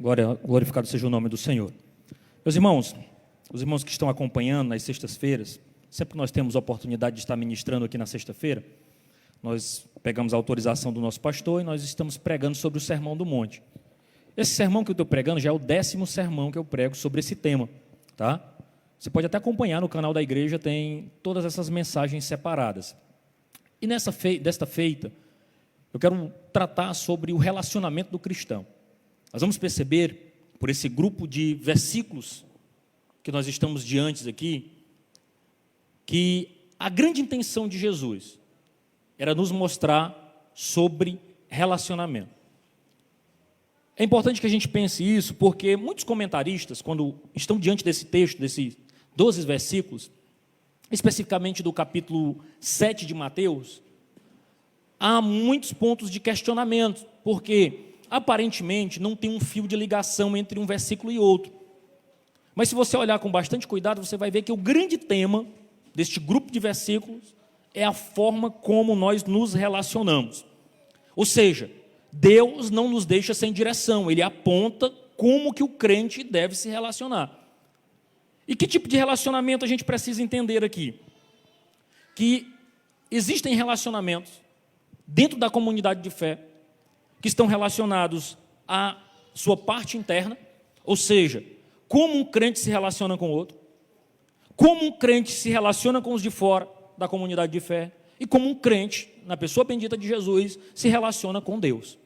Glorificado seja o nome do Senhor. Meus irmãos, os irmãos que estão acompanhando nas sextas-feiras, sempre que nós temos a oportunidade de estar ministrando aqui na sexta-feira, nós pegamos a autorização do nosso pastor e nós estamos pregando sobre o Sermão do Monte. Esse sermão que eu estou pregando já é o 10º sermão que eu prego sobre esse tema, tá? Você pode até acompanhar no canal da igreja, tem todas essas mensagens separadas. E desta feita, eu quero tratar sobre o relacionamento do cristão. Nós vamos perceber, por esse grupo de versículos que nós estamos diante aqui, que a grande intenção de Jesus era nos mostrar sobre relacionamento. É importante que a gente pense isso, porque muitos comentaristas, quando estão diante desse texto, desses 12 versículos, especificamente do capítulo 7 de Mateus, há muitos pontos de questionamento, porque aparentemente não tem um fio de ligação entre um versículo e outro. Mas se você olhar com bastante cuidado, você vai ver que o grande tema deste grupo de versículos é a forma como nós nos relacionamos. Ou seja, Deus não nos deixa sem direção, Ele aponta como que o crente deve se relacionar. E que tipo de relacionamento a gente precisa entender aqui? Que existem relacionamentos dentro da comunidade de fé que estão relacionados à sua parte interna, ou seja, como um crente se relaciona com o outro, como um crente se relaciona com os de fora da comunidade de fé, e como um crente, na pessoa bendita de Jesus, se relaciona com Deus.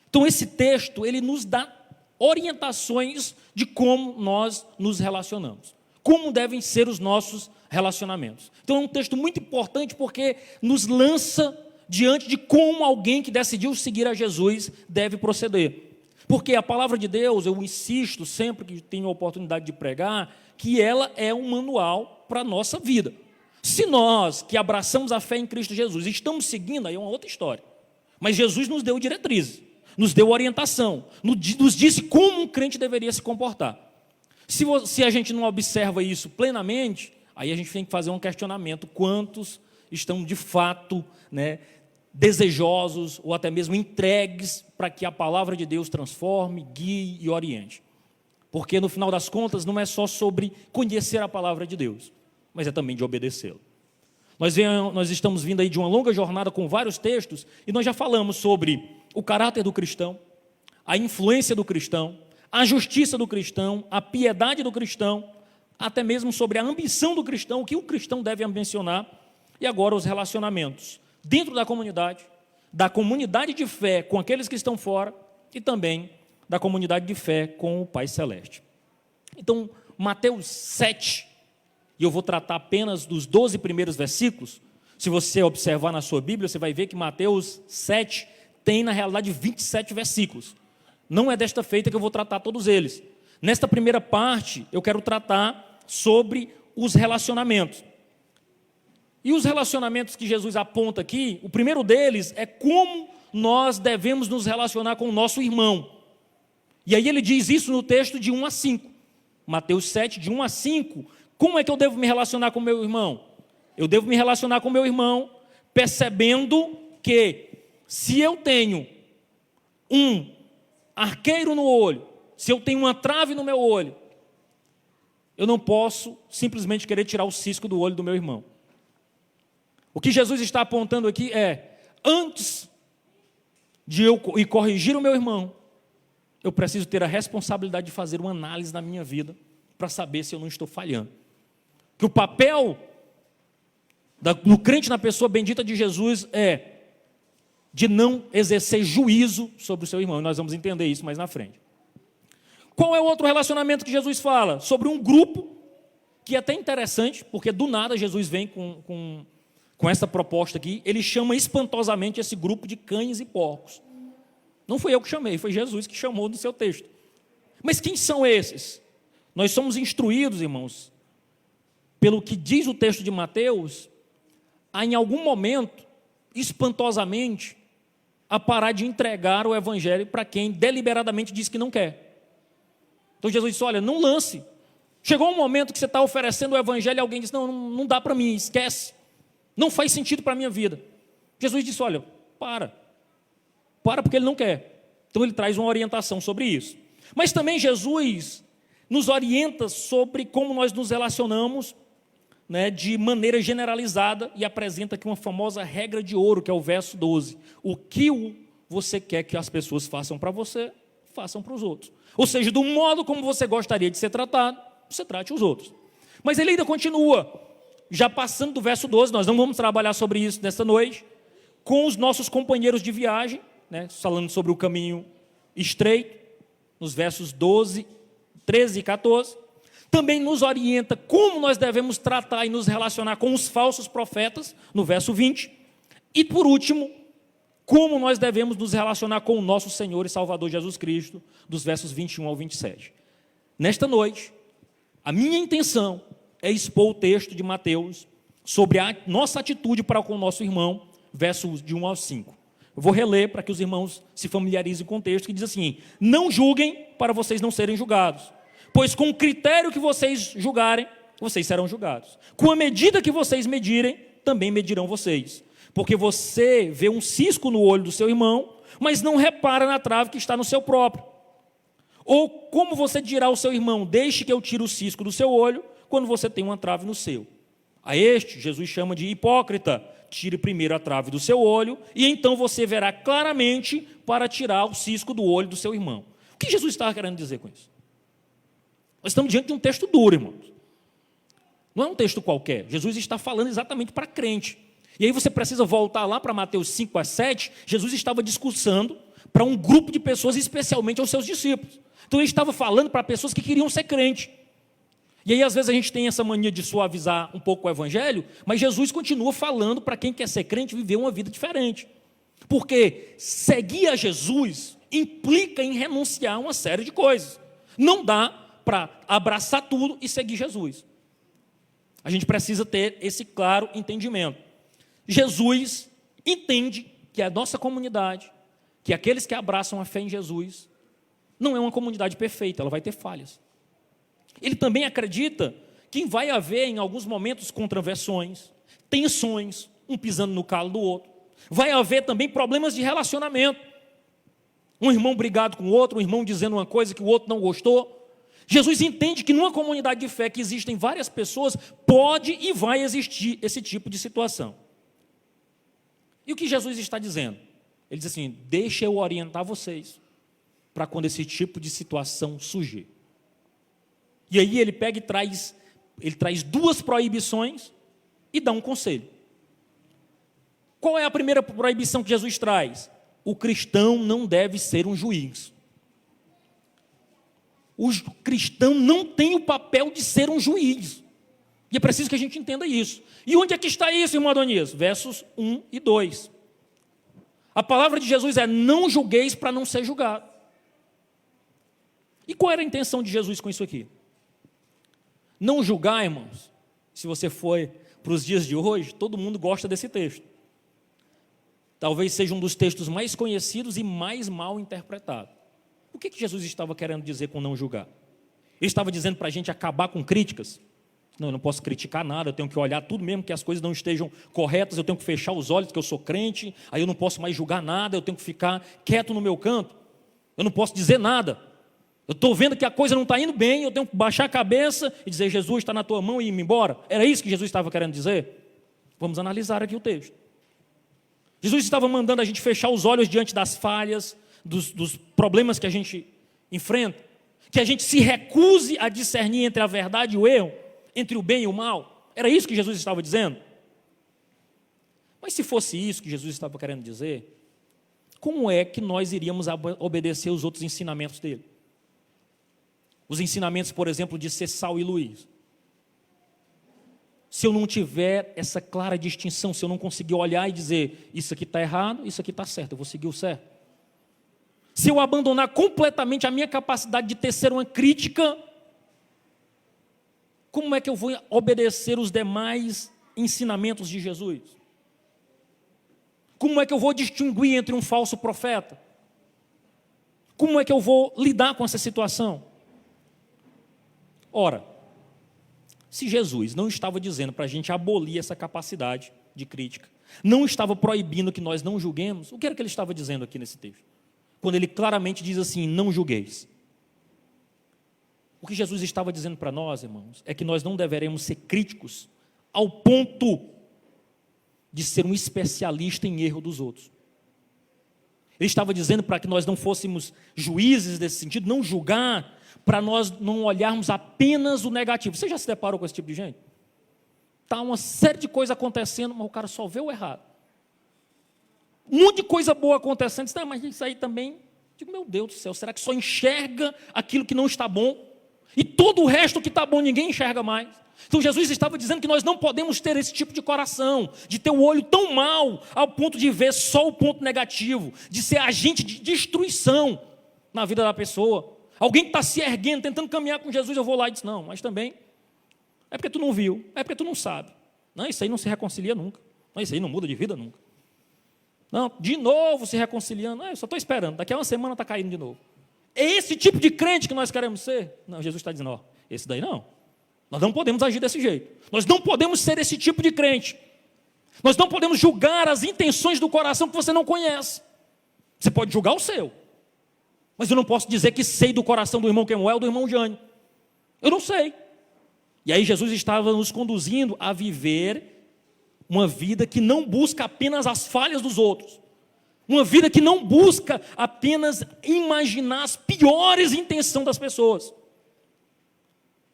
Então esse texto, ele nos dá orientações de como nós nos relacionamos, como devem ser os nossos relacionamentos. Então é um texto muito importante porque nos lança diante de como alguém que decidiu seguir a Jesus deve proceder. Porque a palavra de Deus, eu insisto sempre que tenho a oportunidade de pregar, que ela é um manual para a nossa vida. Se nós que abraçamos a fé em Cristo Jesus estamos seguindo, aí é uma outra história. Mas Jesus nos deu diretrizes, nos deu orientação, nos disse como um crente deveria se comportar. Se a gente não observa isso plenamente, aí a gente tem que fazer um questionamento: quantos estão de fato, desejosos ou até mesmo entregues para que a palavra de Deus transforme, guie e oriente? Porque no final das contas não é só sobre conhecer a palavra de Deus, mas é também de obedecê-la. Nós estamos vindo aí de uma longa jornada com vários textos e nós já falamos sobre o caráter do cristão, a influência do cristão, a justiça do cristão, a piedade do cristão, até mesmo sobre a ambição do cristão, o que o cristão deve ambicionar, e agora os relacionamentos dentro da comunidade de fé com aqueles que estão fora e também da comunidade de fé com o Pai Celeste. Então, Mateus 7, e eu vou tratar apenas dos 12 primeiros versículos. Se você observar na sua Bíblia, você vai ver que Mateus 7 tem, na realidade, 27 versículos. Não é desta feita que eu vou tratar todos eles. Nesta primeira parte, eu quero tratar sobre os relacionamentos. E os relacionamentos que Jesus aponta aqui, o primeiro deles é como nós devemos nos relacionar com o nosso irmão. E aí ele diz isso no texto de 1 a 5. Mateus 7, de 1 a 5. Como é que eu devo me relacionar com o meu irmão? Eu devo me relacionar com o meu irmão percebendo que se eu tenho um arqueiro no olho, se eu tenho uma trave no meu olho, eu não posso simplesmente querer tirar o cisco do olho do meu irmão. O que Jesus está apontando aqui é: antes de eu ir corrigir o meu irmão, eu preciso ter a responsabilidade de fazer uma análise na minha vida para saber se eu não estou falhando. Que o papel do crente na pessoa bendita de Jesus é de não exercer juízo sobre o seu irmão. E nós vamos entender isso mais na frente. Qual é o outro relacionamento que Jesus fala? Sobre um grupo que é até interessante, porque do nada Jesus vem com essa proposta aqui. Ele chama espantosamente esse grupo de cães e porcos. Não fui eu que chamei, foi Jesus que chamou no seu texto. Mas quem são esses? Nós somos instruídos, irmãos, pelo que diz o texto de Mateus, a em algum momento, espantosamente, a parar de entregar o evangelho para quem deliberadamente diz que não quer. Então Jesus disse: olha, não lance. Chegou um momento que você está oferecendo o evangelho e alguém diz: não dá para mim, esquece. Não faz sentido para a minha vida. Jesus disse: olha, para porque ele não quer. Então ele traz uma orientação sobre isso. Mas também Jesus nos orienta sobre como nós nos relacionamos, né, de maneira generalizada, e apresenta aqui uma famosa regra de ouro, que é o verso 12. O que você quer que as pessoas façam para você, façam para os outros. Ou seja, do modo como você gostaria de ser tratado, você trate os outros. Mas ele ainda continua, já passando do verso 12, nós não vamos trabalhar sobre isso nesta noite, com os nossos companheiros de viagem, né, falando sobre o caminho estreito, nos versos 12, 13 e 14. Também nos orienta como nós devemos tratar e nos relacionar com os falsos profetas, no verso 20. E, por último, como nós devemos nos relacionar com o nosso Senhor e Salvador Jesus Cristo, dos versos 21 ao 27. Nesta noite, a minha intenção é expor o texto de Mateus sobre a nossa atitude para com o nosso irmão, versos de 1 ao 5. Eu vou reler para que os irmãos se familiarizem com o texto, que diz assim: não julguem para vocês não serem julgados, pois com o critério que vocês julgarem, vocês serão julgados. Com a medida que vocês medirem, também medirão vocês. Porque você vê um cisco no olho do seu irmão, mas não repara na trave que está no seu próprio. Ou como você dirá ao seu irmão: deixe que eu tire o cisco do seu olho, quando você tem uma trave no seu? A este, Jesus chama de hipócrita. Tire primeiro a trave do seu olho, e então você verá claramente para tirar o cisco do olho do seu irmão. O que Jesus estava querendo dizer com isso? Nós estamos diante de um texto duro, irmãos. Não é um texto qualquer. Jesus está falando exatamente para crente. E aí você precisa voltar lá para Mateus 5 a 7. Jesus estava discursando para um grupo de pessoas, especialmente aos seus discípulos. Então ele estava falando para pessoas que queriam ser crente. E aí às vezes a gente tem essa mania de suavizar um pouco o evangelho, mas Jesus continua falando para quem quer ser crente viver uma vida diferente. Porque seguir a Jesus implica em renunciar a uma série de coisas. Não dá para abraçar tudo e seguir Jesus. A gente precisa ter esse claro entendimento. Jesus entende que a nossa comunidade, que aqueles que abraçam a fé em Jesus, não é uma comunidade perfeita, ela vai ter falhas. Ele também acredita que vai haver, em alguns momentos, contraversões, tensões, um pisando no calo do outro. Vai haver também problemas de relacionamento. Um irmão brigado com o outro, um irmão dizendo uma coisa que o outro não gostou. Jesus entende que numa comunidade de fé que existem várias pessoas, pode e vai existir esse tipo de situação. E o que Jesus está dizendo? Ele diz assim: deixa eu orientar vocês para quando esse tipo de situação surgir. E aí ele pega e traz duas proibições e dá um conselho. Qual é a primeira proibição que Jesus traz? O cristão não deve ser um juiz. O cristão não tem o papel de ser um juiz. E é preciso que a gente entenda isso. E onde é que está isso, irmão Adonias? Versos 1 e 2. A palavra de Jesus é: não julgueis para não ser julgado. E qual era a intenção de Jesus com isso aqui? Não julgar, irmãos, se você for para os dias de hoje, todo mundo gosta desse texto. Talvez seja um dos textos mais conhecidos e mais mal interpretado. O que Jesus estava querendo dizer com não julgar? Ele estava dizendo para a gente acabar com críticas? Não, eu não posso criticar nada, eu tenho que olhar tudo mesmo que as coisas não estejam corretas, eu tenho que fechar os olhos, porque eu sou crente, aí eu não posso mais julgar nada, eu tenho que ficar quieto no meu canto, eu não posso dizer nada. Eu estou vendo que a coisa não está indo bem, eu tenho que baixar a cabeça e dizer: Jesus, está na tua mão, e ir embora. Era isso que Jesus estava querendo dizer? Vamos analisar aqui o texto. Jesus estava mandando a gente fechar os olhos diante das falhas, dos problemas que a gente enfrenta, que a gente se recuse a discernir entre a verdade e o erro, entre o bem e o mal. Era isso que Jesus estava dizendo? Mas se fosse isso que Jesus estava querendo dizer, como é que nós iríamos obedecer os outros ensinamentos dele? Os ensinamentos, por exemplo, de ser sal e luz. Se eu não tiver essa clara distinção, se eu não conseguir olhar e dizer: isso aqui está errado, isso aqui está certo, eu vou seguir o certo. Se eu abandonar completamente a minha capacidade de tecer uma crítica, como é que eu vou obedecer os demais ensinamentos de Jesus? Como é que eu vou distinguir entre um falso profeta? Como é que eu vou lidar com essa situação? Ora, se Jesus não estava dizendo para a gente abolir essa capacidade de crítica, não estava proibindo que nós não julguemos, o que era que ele estava dizendo aqui nesse texto? Quando ele claramente diz assim: não julgueis. O que Jesus estava dizendo para nós, irmãos, é que nós não deveremos ser críticos ao ponto de ser um especialista em erro dos outros. Ele estava dizendo para que nós não fôssemos juízes nesse sentido, não julgar, para nós não olharmos apenas o negativo. Você já se deparou com esse tipo de gente? Está uma série de coisas acontecendo, mas o cara só vê o errado. Um monte de coisa boa acontecendo, mas isso aí também, digo, meu Deus do céu, será que só enxerga aquilo que não está bom? E todo o resto que está bom ninguém enxerga mais? Então Jesus estava dizendo que nós não podemos ter esse tipo de coração, de ter o olho tão mau ao ponto de ver só o ponto negativo, de ser agente de destruição na vida da pessoa. Alguém que está se erguendo, tentando caminhar com Jesus, eu vou lá e diz, não, mas também é porque tu não viu, é porque tu não sabe. Não, isso aí não se reconcilia nunca. Não, isso aí não muda de vida nunca. Não, de novo se reconciliando. Não, eu só estou esperando, daqui a uma semana está caindo de novo. É esse tipo de crente que nós queremos ser? Não, Jesus está dizendo, ó, esse daí não. Nós não podemos agir desse jeito. Nós não podemos ser esse tipo de crente. Nós não podemos julgar as intenções do coração que você não conhece. Você pode julgar o seu. Mas eu não posso dizer que sei do coração do irmão Kemuel, do irmão Jânio. Eu não sei. E aí Jesus estava nos conduzindo a viver uma vida que não busca apenas as falhas dos outros. Uma vida que não busca apenas imaginar as piores intenções das pessoas.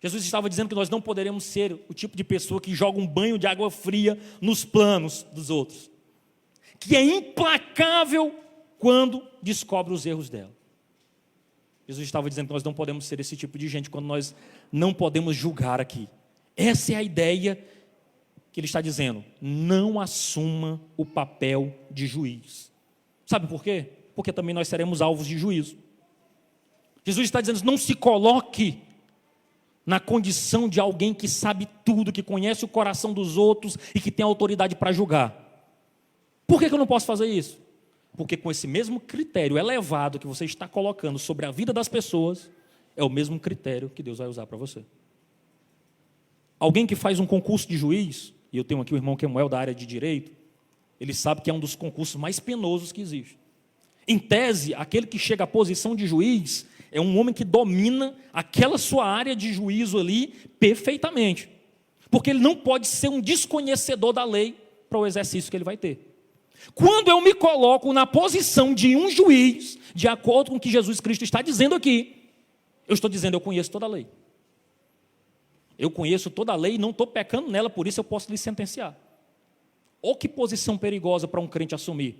Jesus estava dizendo que nós não poderemos ser o tipo de pessoa que joga um banho de água fria nos planos dos outros. Que é implacável quando descobre os erros dela. Jesus estava dizendo que nós não podemos ser esse tipo de gente quando nós não podemos julgar aqui. Essa é a ideia que ele está dizendo. Não assuma o papel de juiz. Sabe por quê? Porque também nós seremos alvos de juízo. Jesus está dizendo, não se coloque na condição de alguém que sabe tudo, que conhece o coração dos outros e que tem autoridade para julgar. Por que eu não posso fazer isso? Porque com esse mesmo critério elevado que você está colocando sobre a vida das pessoas, é o mesmo critério que Deus vai usar para você. Alguém que faz um concurso de juiz, e eu tenho aqui o irmão Kemuel da área de direito, ele sabe que é um dos concursos mais penosos que existe. Em tese, aquele que chega à posição de juiz é um homem que domina aquela sua área de juízo ali perfeitamente. Porque ele não pode ser um desconhecedor da lei para o exercício que ele vai ter. Quando eu me coloco na posição de um juiz, de acordo com o que Jesus Cristo está dizendo aqui, eu estou dizendo, eu conheço toda a lei. Eu conheço toda a lei e não estou pecando nela, por isso eu posso lhe sentenciar. Ou que posição perigosa para um crente assumir.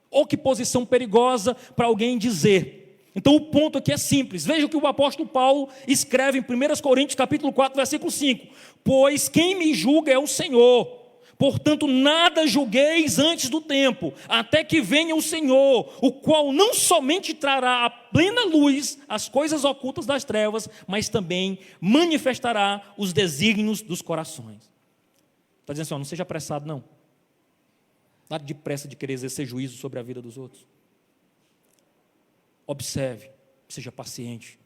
Ou que posição perigosa para alguém dizer. Então o ponto aqui é simples. Veja o que o apóstolo Paulo escreve em 1 Coríntios capítulo 4, versículo 5. Pois quem me julga é o Senhor. Portanto, nada julgueis antes do tempo, até que venha o Senhor, o qual não somente trará à plena luz as coisas ocultas das trevas, mas também manifestará os desígnios dos corações. Está dizendo assim, ó, não seja apressado não. Nada de pressa de querer exercer juízo sobre a vida dos outros. Observe, seja paciente,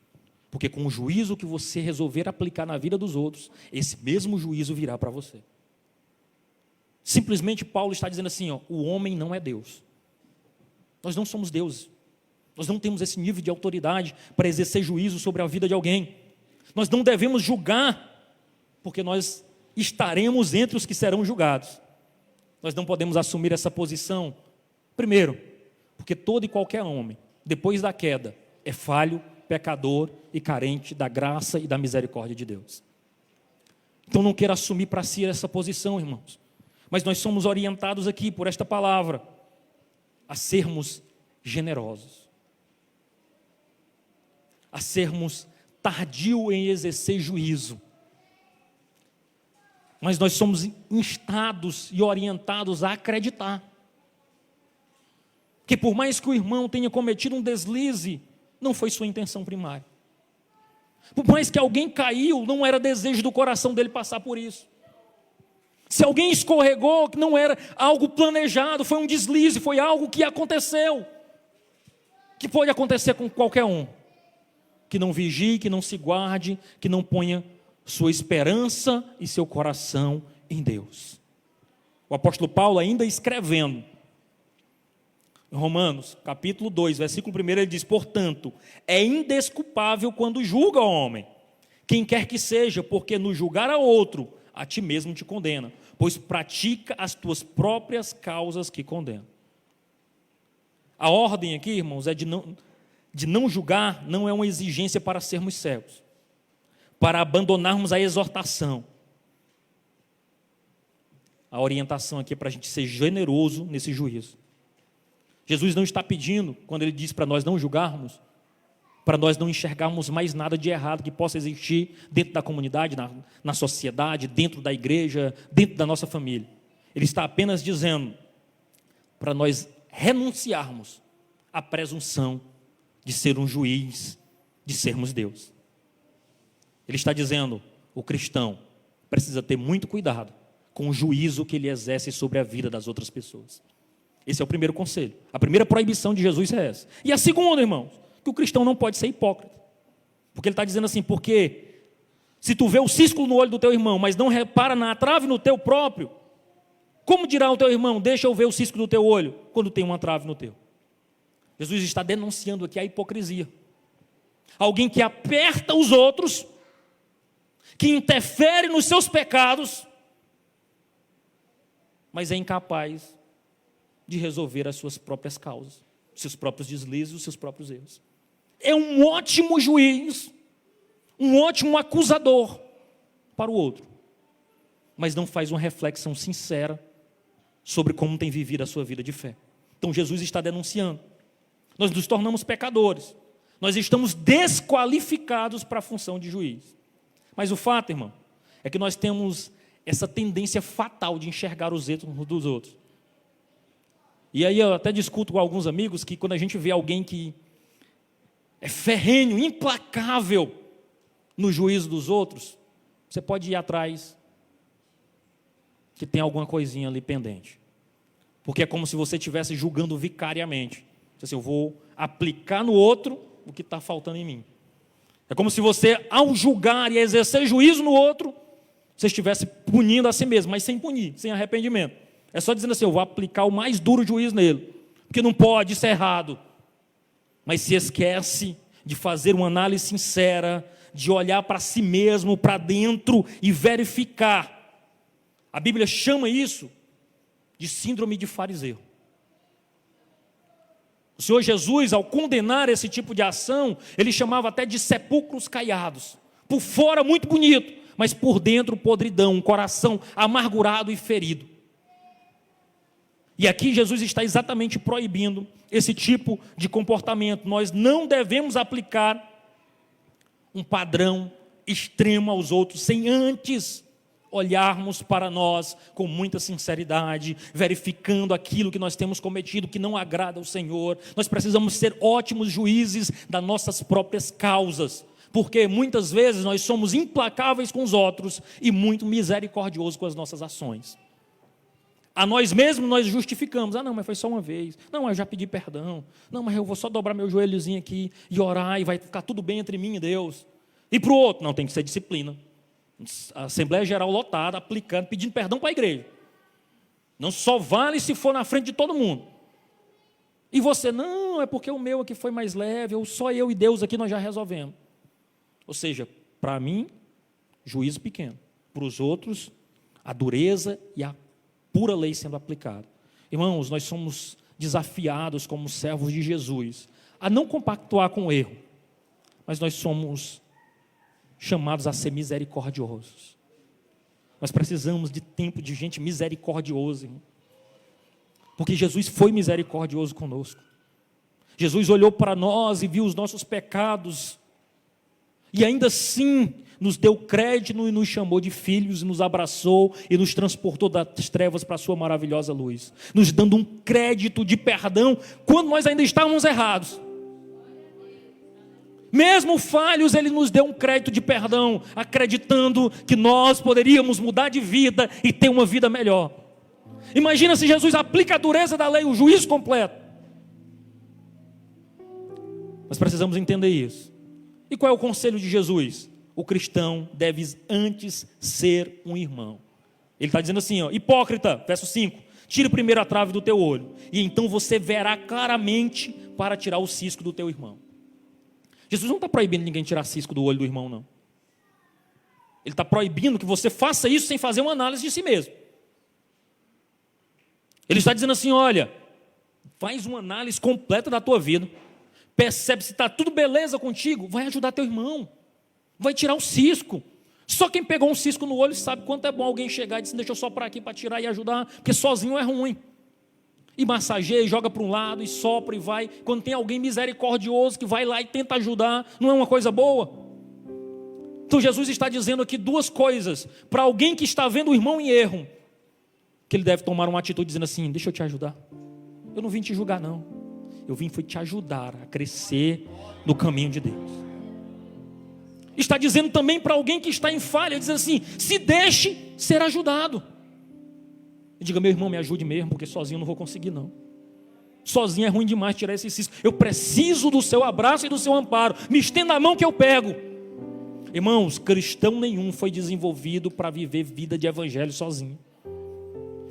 porque com o juízo que você resolver aplicar na vida dos outros, esse mesmo juízo virá para você. Simplesmente Paulo está dizendo assim, ó, o homem não é Deus. Nós não somos deuses. Nós não temos esse nível de autoridade para exercer juízo sobre a vida de alguém. Nós não devemos julgar, porque nós estaremos entre os que serão julgados. Nós não podemos assumir essa posição. Primeiro, porque todo e qualquer homem, depois da queda, é falho, pecador e carente da graça e da misericórdia de Deus. Então não queira assumir para si essa posição, irmãos. Mas nós somos orientados aqui por esta palavra a sermos generosos, a sermos tardio em exercer juízo. Mas nós somos instados e orientados a acreditar que por mais que o irmão tenha cometido um deslize, não foi sua intenção primária. Por mais que alguém caiu, não era desejo do coração dele passar por isso. Se alguém escorregou, que não era algo planejado, foi um deslize, foi algo que aconteceu. Que pode acontecer com qualquer um. Que não vigie, que não se guarde, que não ponha sua esperança e seu coração em Deus. O apóstolo Paulo ainda escrevendo, Em Romanos, capítulo 2, versículo 1, ele diz: portanto, é indesculpável quando julga o homem, quem quer que seja, porque no julgar a outro, a ti mesmo te condena, pois pratica as tuas próprias causas que condenam. A ordem aqui, irmãos, é de não julgar, não é uma exigência para sermos cegos, para abandonarmos a exortação. A orientação aqui é para a gente ser generoso nesse juízo. Jesus não está pedindo, quando ele diz para nós não julgarmos, para nós não enxergarmos mais nada de errado que possa existir dentro da comunidade, na sociedade, dentro da igreja, dentro da nossa família. Ele está apenas dizendo para nós renunciarmos à presunção de ser um juiz, de sermos Deus. Ele está dizendo: o cristão precisa ter muito cuidado com o juízo que ele exerce sobre a vida das outras pessoas. Esse é o primeiro conselho. A primeira proibição de Jesus é essa. E a segunda, irmãos, que o cristão não pode ser hipócrita. Porque ele está dizendo assim: porque se tu vê o cisco no olho do teu irmão, mas não repara na trave no teu próprio, como dirá o teu irmão: deixa eu ver o cisco do teu olho, quando tem uma trave no teu? Jesus está denunciando aqui a hipocrisia. Alguém que aperta os outros, que interfere nos seus pecados, mas é incapaz de resolver as suas próprias causas, seus próprios deslizes, os seus próprios erros. É um ótimo juiz, um ótimo acusador para o outro, mas não faz uma reflexão sincera sobre como tem vivido a sua vida de fé. Então Jesus está denunciando. Nós nos tornamos pecadores, nós estamos desqualificados para a função de juiz. Mas o fato, irmão, é que nós temos essa tendência fatal de enxergar os erros uns dos outros. E aí eu até discuto com alguns amigos que quando a gente vê alguém que é ferrenho, implacável no juízo dos outros, você pode ir atrás que tem alguma coisinha ali pendente. Porque é como se você estivesse julgando vicariamente. Assim, eu vou aplicar no outro o que está faltando em mim. É como se você, ao julgar e exercer juízo no outro, você estivesse punindo a si mesmo, mas sem punir, sem arrependimento. É só dizendo assim: eu vou aplicar o mais duro juízo nele, porque não pode, isso é errado. Mas se esquece de fazer uma análise sincera, de olhar para si mesmo, para dentro e verificar. A Bíblia chama isso de síndrome de fariseu. O Senhor Jesus, ao condenar esse tipo de ação, ele chamava até de sepulcros caiados. Por fora muito bonito, mas por dentro podridão, um coração amargurado e ferido. E aqui Jesus está exatamente proibindo esse tipo de comportamento. Nós não devemos aplicar um padrão extremo aos outros, sem antes olharmos para nós com muita sinceridade, verificando aquilo que nós temos cometido que não agrada ao Senhor. Nós precisamos ser ótimos juízes das nossas próprias causas, porque muitas vezes nós somos implacáveis com os outros e muito misericordiosos com as nossas ações. A nós mesmos nós justificamos: não, mas foi só uma vez, não, mas eu já pedi perdão, não, mas eu vou só dobrar meu joelhozinho aqui e orar e vai ficar tudo bem entre mim e Deus. E para o outro, não, tem que ser disciplina. A Assembleia Geral lotada, aplicando, pedindo perdão para a igreja. Não só vale se for na frente de todo mundo. E você: não, é porque o meu aqui foi mais leve, ou só eu e Deus aqui nós já resolvemos. Ou seja, para mim, juízo pequeno. Para os outros, a dureza e a pura lei sendo aplicada. Irmãos, nós somos desafiados como servos de Jesus a não compactuar com o erro, mas nós somos chamados a ser misericordiosos. Nós precisamos de tempo de gente misericordiosa, irmão. Porque Jesus foi misericordioso conosco. Jesus olhou para nós e viu os nossos pecados e ainda assim nos deu crédito e nos chamou de filhos, nos abraçou e nos transportou das trevas para a sua maravilhosa luz, nos dando um crédito de perdão quando nós ainda estávamos errados. Mesmo falhos, ele nos deu um crédito de perdão, acreditando que nós poderíamos mudar de vida e ter uma vida melhor. Imagina se Jesus aplica a dureza da lei, o juízo completo. Nós precisamos entender isso. E qual é o conselho de Jesus? O cristão deve antes ser um irmão. Ele está dizendo assim, hipócrita, verso 5, Tire primeiro a trave do teu olho, e então você verá claramente para tirar o cisco do teu irmão. Jesus não está proibindo ninguém tirar cisco do olho do irmão, não. Ele está proibindo que você faça isso sem fazer uma análise de si mesmo. Ele está dizendo assim, olha, faz uma análise completa da tua vida, percebe se está tudo beleza contigo, vai ajudar teu irmão, vai tirar o cisco. Só quem pegou um cisco no olho sabe quanto é bom alguém chegar e dizer, deixa eu soprar aqui para tirar e ajudar, porque sozinho é ruim. E massageia, joga para um lado, e sopra e vai. Quando tem alguém misericordioso que vai lá e tenta ajudar, não é uma coisa boa? Então Jesus está dizendo aqui duas coisas, para alguém que está vendo o irmão em erro, que ele deve tomar uma atitude dizendo assim, deixa eu te ajudar. Eu não vim te julgar não, eu vim foi te ajudar a crescer no caminho de Deus. Está dizendo também para alguém que está em falha, diz assim, se deixe ser ajudado. E diga, meu irmão, me ajude mesmo, porque sozinho eu não vou conseguir não. Sozinho é ruim demais tirar esse cisco. Eu preciso do seu abraço e do seu amparo. Me estenda a mão que eu pego. Irmãos, cristão nenhum foi desenvolvido para viver vida de evangelho sozinho.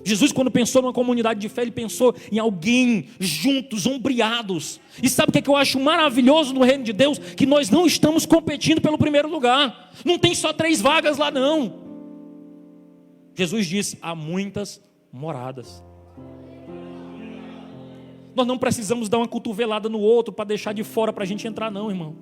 Jesus, quando pensou numa comunidade de fé, ele pensou em alguém juntos, ombreados. E sabe o que eu acho maravilhoso no reino de Deus? Que nós não estamos competindo pelo primeiro lugar. Não tem só 3 vagas lá não. Jesus disse, há muitas moradas. Nós não precisamos dar uma cotovelada no outro para deixar de fora para a gente entrar não, irmão.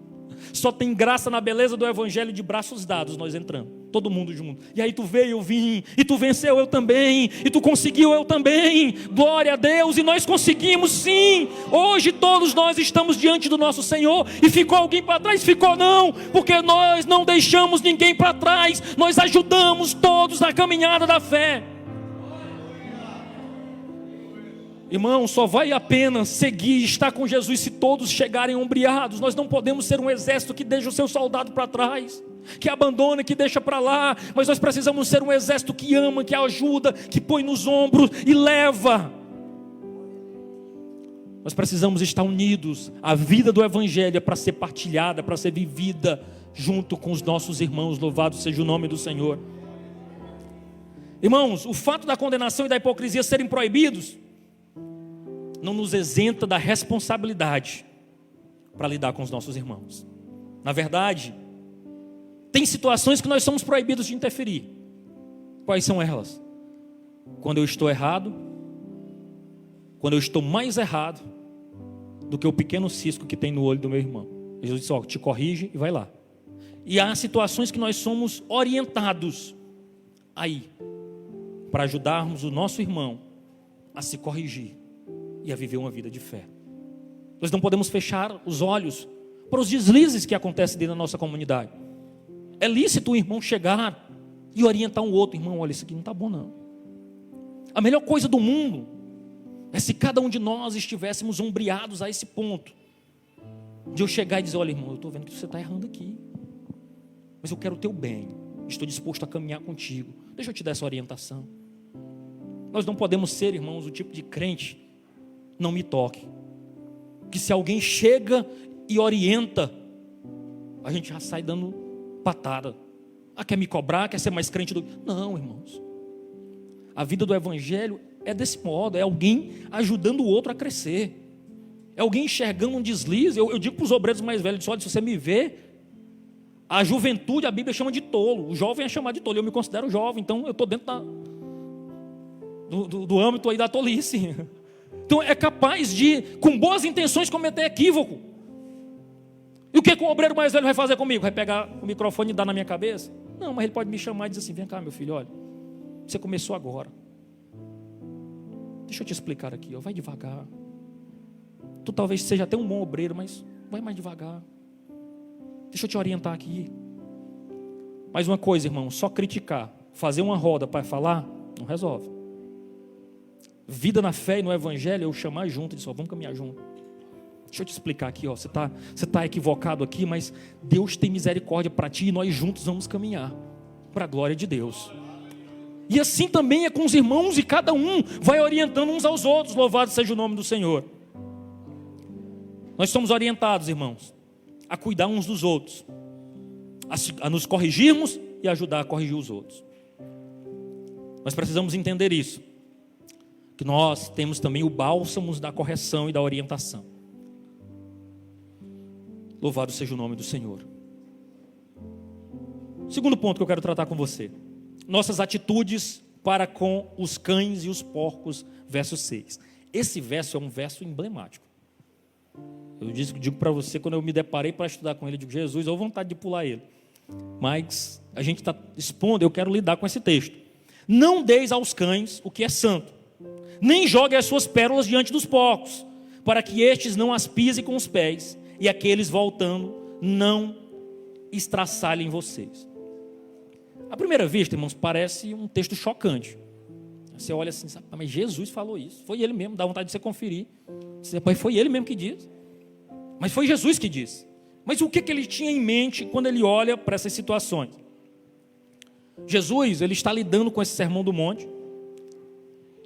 Só tem graça na beleza do evangelho, de braços dados nós entramos, todo mundo junto. E aí tu veio, eu vim, e tu venceu, eu também, e tu conseguiu, eu também. Glória a Deus, e nós conseguimos sim. Hoje todos nós estamos diante do nosso Senhor. E ficou alguém para trás? Ficou não, porque nós não deixamos ninguém para trás. Nós ajudamos todos na caminhada da fé. Irmão, só vale a pena seguir e estar com Jesus se todos chegarem ombreados. Nós não podemos ser um exército que deixa o seu soldado para trás, que abandona, que deixa para lá. Mas nós precisamos ser um exército que ama, que ajuda, que põe nos ombros e leva. Nós precisamos estar unidos. A vida do evangelho é para ser partilhada, para ser vivida junto com os nossos irmãos. Louvado seja o nome do Senhor. Irmãos, o fato da condenação e da hipocrisia serem proibidos não nos isenta da responsabilidade para lidar com os nossos irmãos. Na verdade, tem situações que nós somos proibidos de interferir. Quais são elas? Quando eu estou errado, quando eu estou mais errado do que o pequeno cisco que tem no olho do meu irmão. Jesus disse, ó, te corrige e vai lá. E há situações que nós somos orientados aí, para ajudarmos o nosso irmão a se corrigir e a viver uma vida de fé. Nós não podemos fechar os olhos para os deslizes que acontecem dentro da nossa comunidade. É lícito o irmão chegar e orientar um outro. Irmão, olha, isso aqui não está bom não. A melhor coisa do mundo é se cada um de nós estivéssemos ombreados a esse ponto, de eu chegar e dizer, olha irmão, eu estou vendo que você está errando aqui, mas eu quero o teu bem, estou disposto a caminhar contigo, deixa eu te dar essa orientação. Nós não podemos ser, irmãos, o tipo de crente, não me toque, que se alguém chega e orienta, a gente já sai dando patada. Quer me cobrar, quer ser mais crente do... Não, irmãos, a vida do evangelho é desse modo, é alguém ajudando o outro a crescer, é alguém enxergando um deslize. Eu digo para os obreiros mais velhos, olha, se você me vê, a juventude, a Bíblia chama de tolo, o jovem é chamado de tolo, eu me considero jovem, então eu estou dentro do âmbito aí da tolice. Então é capaz de, com boas intenções, cometer equívoco. E o que o obreiro mais velho vai fazer comigo? Vai pegar o microfone e dar na minha cabeça? Não, mas ele pode me chamar e dizer assim, vem cá meu filho, olha, você começou agora, deixa eu te explicar aqui, ó, vai devagar. Tu talvez seja até um bom obreiro, mas vai mais devagar. Deixa eu te orientar aqui. Mais uma coisa, irmão, só criticar, fazer uma roda para falar, não resolve. Vida na fé e no evangelho é eu chamar junto e dizer, ó, vamos caminhar junto. Deixa eu te explicar aqui, ó, você tá equivocado aqui, mas Deus tem misericórdia para ti e nós juntos vamos caminhar para a glória de Deus. E assim também é com os irmãos, e cada um vai orientando uns aos outros. Louvado seja o nome do Senhor. Nós somos orientados, irmãos, a cuidar uns dos outros, a nos corrigirmos e ajudar a corrigir os outros. Nós precisamos entender isso. que nós temos também o bálsamo da correção e da orientação. Louvado seja o nome do Senhor. Segundo ponto que eu quero tratar com você: nossas atitudes para com os cães e os porcos, verso 6. Esse verso é um verso emblemático. Eu digo para você, quando eu me deparei para estudar com ele, eu digo: Jesus, eu vontade de pular ele. Mas a gente está expondo, eu quero lidar com esse texto. Não deis aos cães o que é santo, nem jogue as suas pérolas diante dos porcos, para que estes não as pisem com os pés, e aqueles voltando não estraçalhem vocês. À primeira vista, irmãos, parece um texto chocante. Você olha assim, sabe, mas Jesus falou isso, foi ele mesmo, dá vontade de você conferir. Você, foi ele mesmo que disse. Mas foi Jesus que disse. Mas o que ele tinha em mente quando ele olha para essas situações? Jesus, ele está lidando com esse sermão do monte,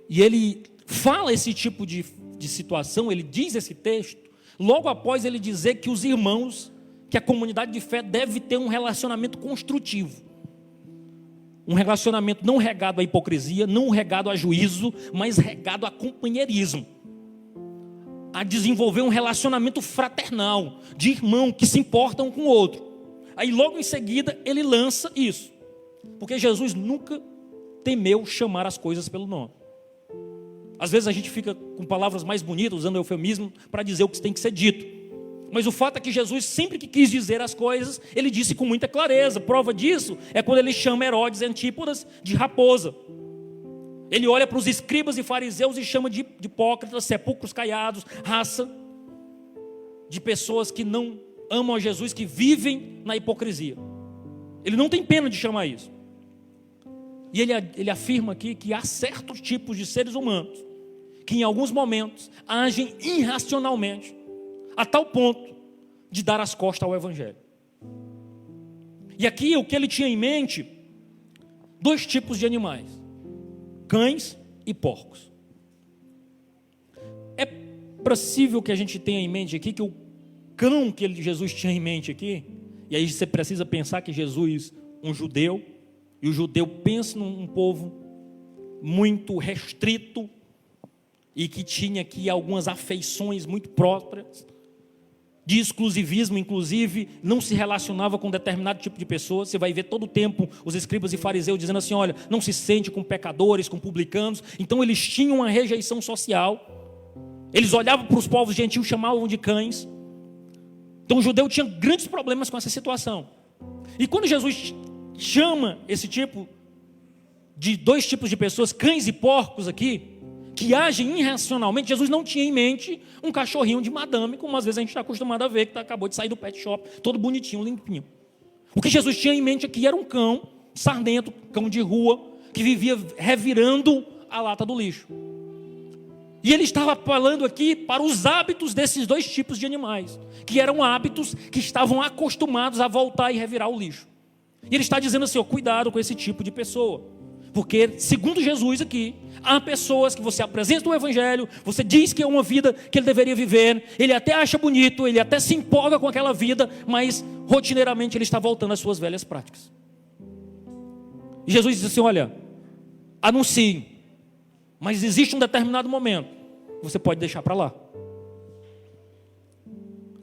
e ele fala esse tipo de situação, ele diz esse texto, logo após ele dizer que os irmãos, que a comunidade de fé deve ter um relacionamento construtivo. Um relacionamento não regado à hipocrisia, não regado a juízo, mas regado a companheirismo. A desenvolver um relacionamento fraternal, de irmão que se importam um com o outro. Aí logo em seguida ele lança isso. Porque Jesus nunca temeu chamar as coisas pelo nome. Às vezes a gente fica com palavras mais bonitas, usando eufemismo, para dizer o que tem que ser dito. Mas o fato é que Jesus, sempre que quis dizer as coisas, ele disse com muita clareza. Prova disso é quando ele chama Herodes e Antípodas de raposa. Ele olha para os escribas e fariseus e chama de hipócritas, sepulcros caiados, raça de pessoas que não amam a Jesus, que vivem na hipocrisia. Ele não tem pena de chamar isso. E ele afirma aqui que há certos tipos de seres humanos que em alguns momentos agem irracionalmente, a tal ponto de dar as costas ao Evangelho. E aqui o que ele tinha em mente, 2 tipos de animais: cães e porcos. É possível que a gente tenha em mente aqui que o cão que Jesus tinha em mente aqui, e aí você precisa pensar que Jesus, um judeu, e o judeu pensa num povo muito restrito, e que tinha aqui algumas afeições muito próprias, de exclusivismo, inclusive, não se relacionava com determinado tipo de pessoa. Você vai ver todo o tempo os escribas e fariseus dizendo assim: olha, não se sente com pecadores, com publicanos. Então eles tinham uma rejeição social. Eles olhavam para os povos gentios, chamavam de cães. Então o judeu tinha grandes problemas com essa situação. E quando Jesus chama esse tipo de 2 tipos de pessoas, cães e porcos aqui, que agem irracionalmente, Jesus não tinha em mente um cachorrinho de madame, como às vezes a gente está acostumado a ver, que acabou de sair do pet shop, todo bonitinho, limpinho. O que Jesus tinha em mente aqui era um cão sarnento, cão de rua, que vivia revirando a lata do lixo. E ele estava falando aqui para os hábitos desses 2 tipos de animais, que eram hábitos que estavam acostumados a voltar e revirar o lixo. E ele está dizendo assim: ó, cuidado com esse tipo de pessoa. Porque, segundo Jesus aqui, há pessoas que você apresenta o Evangelho, você diz que é uma vida que ele deveria viver, ele até acha bonito, ele até se empolga com aquela vida, mas rotineiramente ele está voltando às suas velhas práticas. E Jesus diz assim: olha, anuncie, mas existe um determinado momento, você pode deixar para lá.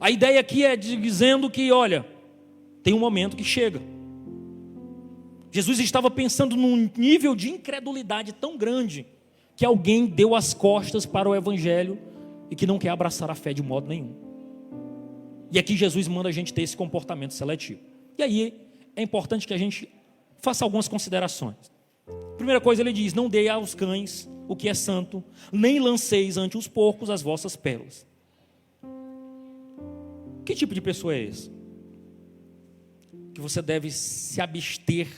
A ideia aqui é dizendo que, olha, tem um momento que chega. Jesus estava pensando num nível de incredulidade tão grande que alguém deu as costas para o Evangelho e que não quer abraçar a fé de modo nenhum. E aqui Jesus manda a gente ter esse comportamento seletivo. E aí é importante que a gente faça algumas considerações. Primeira coisa, ele diz: não dê aos cães o que é santo, nem lanceis ante os porcos as vossas pérolas. Que tipo de pessoa é esse? Que você deve se abster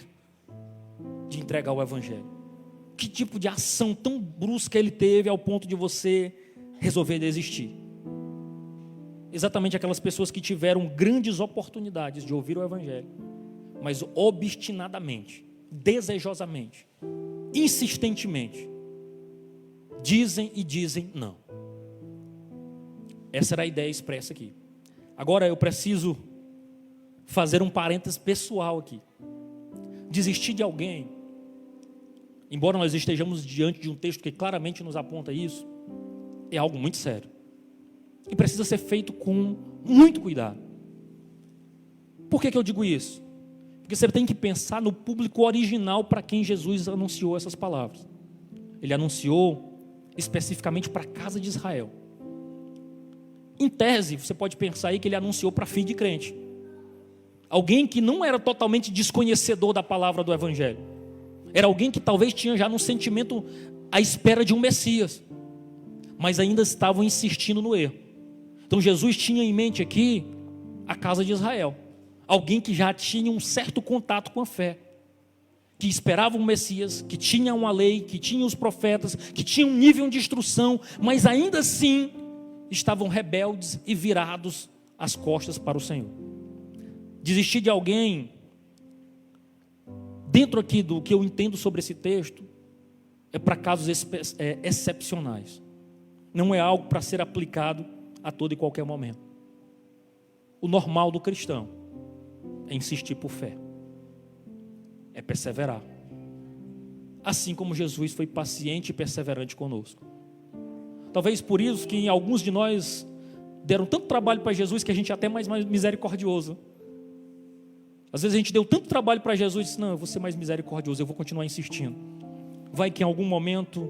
de entregar o Evangelho. Que tipo de ação tão brusca ele teve ao ponto de você resolver desistir? Exatamente aquelas pessoas que tiveram grandes oportunidades de ouvir o Evangelho, mas obstinadamente, desejosamente, insistentemente, dizem não. Essa era a ideia expressa aqui. Agora eu preciso fazer um parênteses pessoal aqui. Desistir de alguém embora nós estejamos diante de um texto que claramente nos aponta isso, é algo muito sério. E precisa ser feito com muito cuidado. Por que eu digo isso? Porque você tem que pensar no público original para quem Jesus anunciou essas palavras. Ele anunciou especificamente para a casa de Israel. Em tese, você pode pensar aí que ele anunciou para filho de crente. Alguém que não era totalmente desconhecedor da palavra do Evangelho. Era alguém que talvez tinha já no sentimento à espera de um Messias, mas ainda estavam insistindo no erro. Então Jesus tinha em mente aqui a casa de Israel. Alguém que já tinha um certo contato com a fé, que esperava um Messias, que tinha uma lei, que tinha os profetas, que tinha um nível de instrução, mas ainda assim estavam rebeldes e virados as costas para o Senhor. Desistir de alguém, dentro aqui do que eu entendo sobre esse texto, é para casos excepcionais. Não é algo para ser aplicado a todo e qualquer momento. O normal do cristão é insistir por fé, é perseverar. Assim como Jesus foi paciente e perseverante conosco. Talvez por isso que alguns de nós deram tanto trabalho para Jesus que a gente é até mais misericordioso. Às vezes a gente deu tanto trabalho para Jesus e disse, não, eu vou ser mais misericordioso, eu vou continuar insistindo. Vai que em algum momento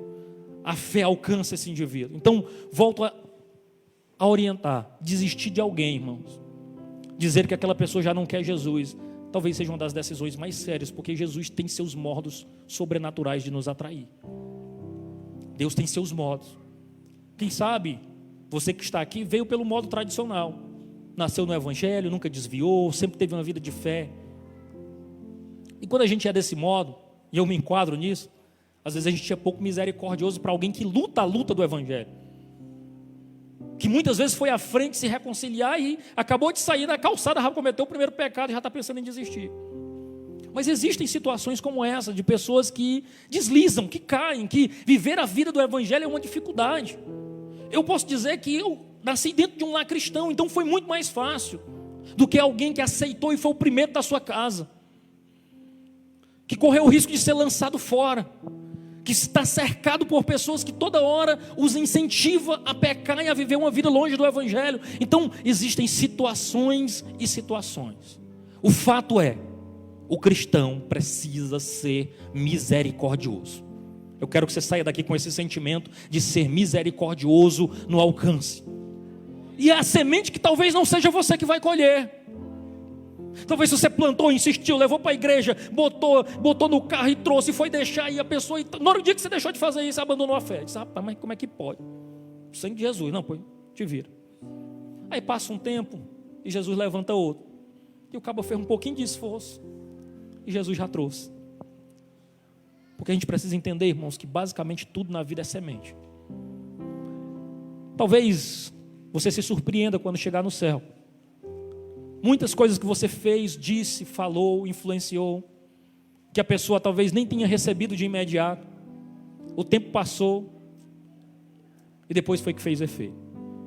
a fé alcança esse indivíduo. Então, volto a orientar, desistir de alguém, irmãos. Dizer que aquela pessoa já não quer Jesus, talvez seja uma das decisões mais sérias, porque Jesus tem seus modos sobrenaturais de nos atrair. Deus tem seus modos. Quem sabe, você que está aqui veio pelo modo tradicional. Nasceu no Evangelho, nunca desviou, sempre teve uma vida de fé. E quando a gente é desse modo, e eu me enquadro nisso, às vezes a gente é pouco misericordioso para alguém que luta a luta do Evangelho. Que muitas vezes foi à frente se reconciliar e acabou de sair da calçada, já cometeu o primeiro pecado e já está pensando em desistir. Mas existem situações como essa, de pessoas que deslizam, que caem, que viver a vida do Evangelho é uma dificuldade. Eu posso dizer que eu nasci dentro de um lar cristão, então foi muito mais fácil do que alguém que aceitou e foi o primeiro da sua casa, que correu o risco de ser lançado fora, que está cercado por pessoas que toda hora os incentiva a pecar e a viver uma vida longe do Evangelho. Então existem situações e situações. O fato é, o cristão precisa ser misericordioso. Eu quero que você saia daqui com esse sentimento de ser misericordioso no alcance. E é a semente que talvez não seja você que vai colher. Talvez você plantou, insistiu, levou para a igreja, botou no carro e trouxe, e foi deixar, e a pessoa, no dia que você deixou de fazer isso, abandonou a fé. Disse, rapaz, mas como é que pode? O sangue de Jesus, não, pô, te vira. Aí passa um tempo, e Jesus levanta outro. E o cabo fez um pouquinho de esforço, e Jesus já trouxe. Porque a gente precisa entender, irmãos, que basicamente tudo na vida é semente. Talvez você se surpreenda quando chegar no céu. Muitas coisas que você fez, disse, falou, influenciou, que a pessoa talvez nem tenha recebido de imediato. O tempo passou e depois foi que fez efeito.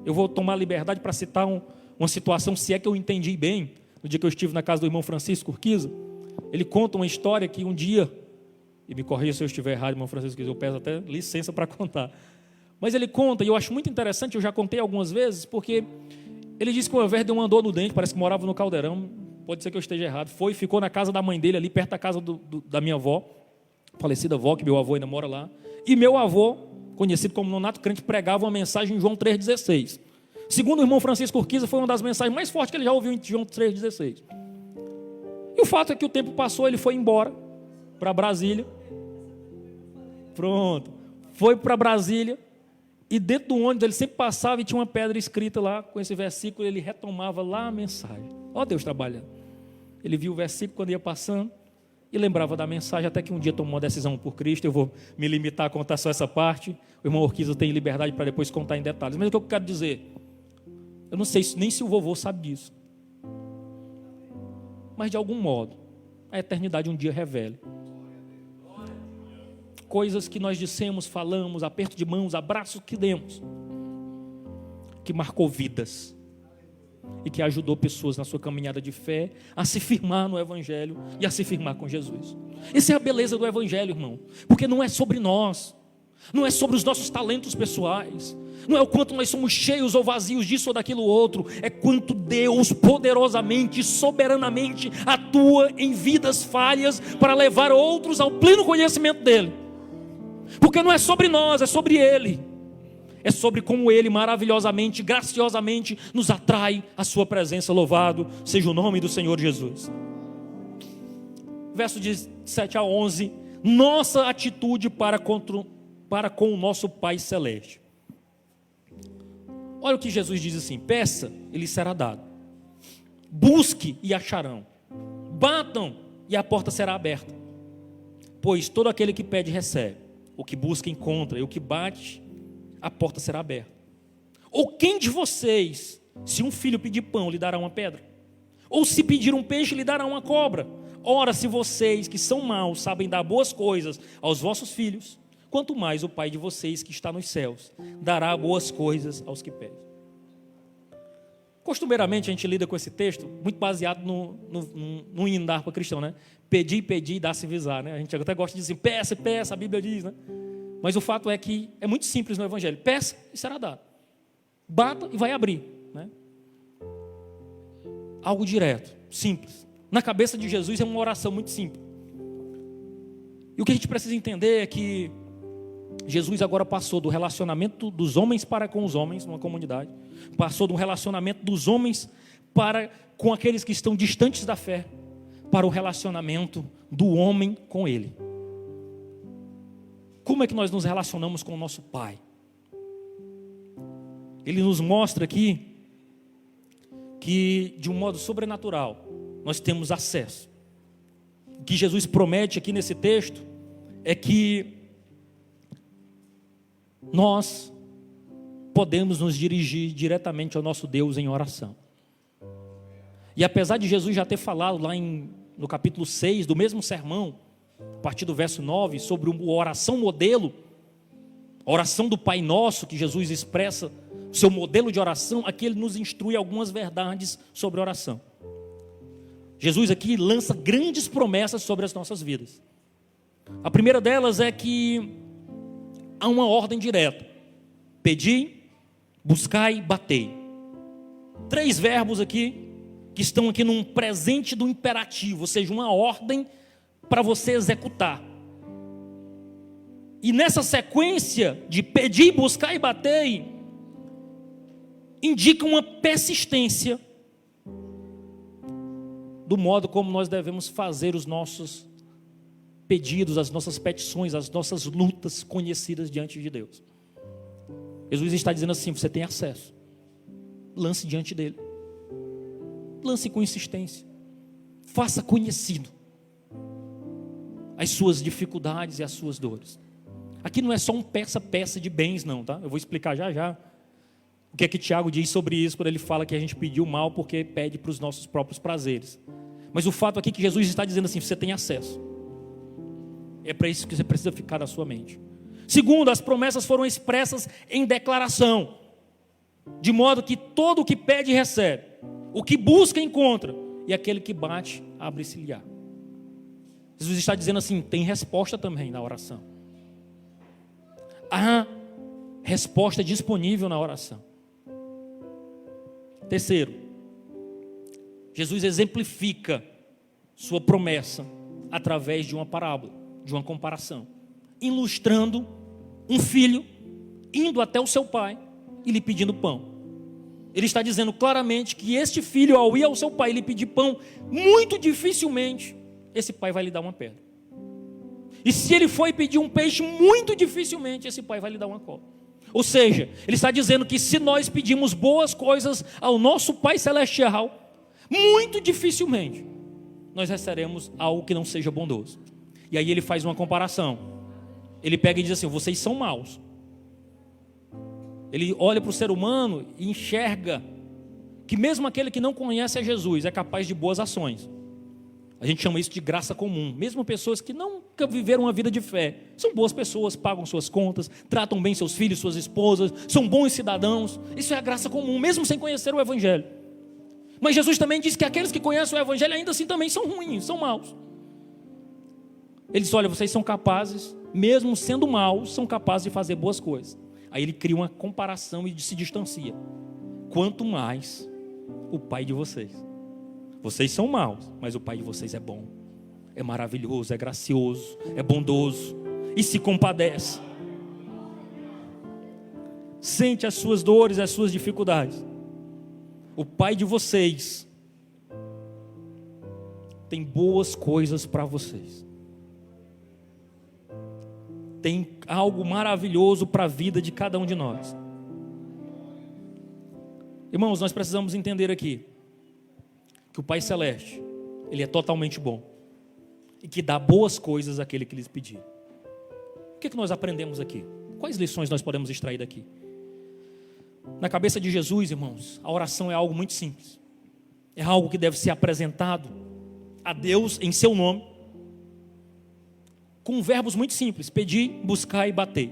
Eu vou tomar liberdade para citar uma situação, se é que eu entendi bem, no dia que eu estive na casa do irmão Francisco Urquiza. Ele conta uma história que um dia, e me corrija se eu estiver errado, irmão Francisco Urquiza, eu peço até licença para contar. Mas ele conta, e eu acho muito interessante, eu já contei algumas vezes, porque ele disse que uma vez deu uma dor no dente, parece que morava no Caldeirão, pode ser que eu esteja errado, ficou na casa da mãe dele ali, perto da casa da minha avó, falecida avó, que meu avô ainda mora lá, e meu avô, conhecido como Nonato Crente, pregava uma mensagem em João 3,16. Segundo o irmão Francisco Urquiza, foi uma das mensagens mais fortes que ele já ouviu em João 3,16. E o fato é que o tempo passou, ele foi embora para Brasília, foi para Brasília, e dentro do ônibus ele sempre passava e tinha uma pedra escrita lá, com esse versículo, ele retomava lá a mensagem. Ó Deus trabalhando. Ele viu o versículo quando ia passando e lembrava da mensagem, até que um dia tomou uma decisão por Cristo. Eu vou me limitar a contar só essa parte. O irmão Urquiza tem liberdade para depois contar em detalhes. Mas o que eu quero dizer, eu não sei nem se o vovô sabe disso, mas de algum modo a eternidade um dia revela coisas que nós dissemos, falamos, aperto de mãos, abraços que demos, que marcou vidas. e que ajudou pessoas na sua caminhada de fé a se firmar no Evangelho e a se firmar com Jesus. Essa é a beleza do Evangelho, irmão, porque não é sobre nós, não é sobre os nossos talentos pessoais, não é o quanto nós somos cheios ou vazios disso ou daquilo outro, é quanto Deus poderosamente, soberanamente atua em vidas falhas para levar outros ao pleno conhecimento dEle. Porque não é sobre nós, é sobre Ele. É sobre como Ele maravilhosamente, graciosamente nos atrai à sua presença. Louvado seja o nome do Senhor Jesus. Verso de 7 a 11, nossa atitude para com o nosso Pai Celeste. Olha o que Jesus diz assim: peça e lhe será dado, busque e acharão, batam e a porta será aberta. Pois todo aquele que pede recebe, o que busca encontra, e o que bate, a porta será aberta. Ou quem de vocês, se um filho pedir pão, lhe dará uma pedra? Ou se pedir um peixe, lhe dará uma cobra? Ora, se vocês que são maus sabem dar boas coisas aos vossos filhos, quanto mais o Pai de vocês que está nos céus dará boas coisas aos que pedem. Costumeiramente a gente lida com esse texto muito baseado no indar para cristão, né? Pedir, pedir e dá-se visar, né? A gente até gosta de dizer, peça, peça, a Bíblia diz, né? Mas o fato é que é muito simples no Evangelho: peça e será dado, bata e vai abrir, né? Algo direto, simples. Na cabeça de Jesus é uma oração muito simples. E o que a gente precisa entender é que Jesus agora passou do relacionamento dos homens para com os homens numa comunidade, passou do relacionamento dos homens para com aqueles que estão distantes da fé, para o relacionamento do homem com Ele. Como é que nós nos relacionamos com o nosso Pai? Ele nos mostra aqui que de um modo sobrenatural nós temos acesso. O que Jesus promete aqui nesse texto é que nós podemos nos dirigir diretamente ao nosso Deus em oração. E apesar de Jesus já ter falado lá no capítulo 6 do mesmo sermão, a partir do verso 9, sobre a oração modelo, a oração do Pai Nosso, que Jesus expressa o seu modelo de oração, aqui ele nos instrui algumas verdades sobre oração. Jesus aqui lança grandes promessas sobre as nossas vidas. A primeira delas é que há uma ordem direta: pedi, buscai, batei. 3 verbos aqui, que estão aqui num presente do imperativo, ou seja, uma ordem para você executar. E nessa sequência de pedir, buscar e bater, indica uma persistência do modo como nós devemos fazer os nossos pedidos, as nossas petições, as nossas lutas conhecidas diante de Deus. Jesus está dizendo assim: você tem acesso, lance diante dele, lance com insistência, faça conhecido as suas dificuldades e as suas dores. Aqui não é só um peça de bens não, tá? Eu vou explicar já o que é que Tiago diz sobre isso, quando ele fala que a gente pediu mal porque pede para os nossos próprios prazeres. Mas o fato aqui é que Jesus está dizendo assim: você tem acesso. É para isso que você precisa ficar na sua mente. Segundo, as promessas foram expressas em declaração, de modo que todo o que pede recebe, o que busca encontra, e aquele que bate abre-se-lhe-á. Jesus está dizendo assim: tem resposta também na oração. Há resposta disponível na oração. Terceiro, Jesus exemplifica sua promessa através de uma parábola, de uma comparação, ilustrando um filho indo até o seu pai e lhe pedindo pão. Ele está dizendo claramente que este filho, ao ir ao seu pai e lhe pedir pão, muito dificilmente esse pai vai lhe dar uma pedra. E se ele foi pedir um peixe, muito dificilmente esse pai vai lhe dar uma cobra. Ou seja, ele está dizendo que se nós pedimos boas coisas ao nosso Pai Celestial, muito dificilmente nós receberemos algo que não seja bondoso. E aí ele faz uma comparação. Ele pega e diz assim: vocês são maus. Ele olha para o ser humano e enxerga que mesmo aquele que não conhece a Jesus é capaz de boas ações. A gente chama isso de graça comum. Mesmo pessoas que nunca viveram uma vida de fé, são boas pessoas, pagam suas contas, tratam bem seus filhos, suas esposas, são bons cidadãos. Isso é a graça comum, mesmo sem conhecer o Evangelho. Mas Jesus também disse que aqueles que conhecem o Evangelho ainda assim também são ruins, são maus. Ele diz: olha, vocês são capazes, mesmo sendo maus, são capazes de fazer boas coisas. Aí ele cria uma comparação e se distancia. Quanto mais o Pai de vocês. Vocês são maus, mas o Pai de vocês é bom, é maravilhoso, é gracioso, é bondoso e se compadece. Sente as suas dores, as suas dificuldades. O Pai de vocês tem boas coisas para vocês. Tem algo maravilhoso para a vida de cada um de nós. Irmãos, nós precisamos entender aqui que o Pai Celeste, Ele é totalmente bom e que dá boas coisas àquele que lhes pedir. O que nós aprendemos aqui? Quais lições nós podemos extrair daqui? Na cabeça de Jesus, irmãos, a oração é algo muito simples. É algo que deve ser apresentado a Deus em seu nome, com verbos muito simples: pedir, buscar e bater.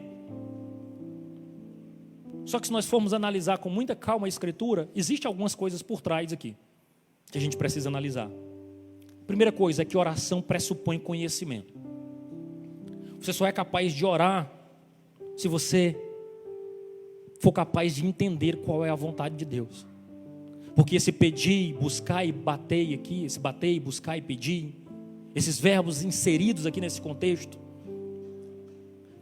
Só que se nós formos analisar com muita calma a Escritura, existem algumas coisas por trás aqui que a gente precisa analisar. Primeira coisa é que oração pressupõe conhecimento. Você só é capaz de orar se você for capaz de entender qual é a vontade de Deus. Porque esse pedir, buscar e bater aqui, esse bater, buscar e pedir, esses verbos inseridos aqui nesse contexto,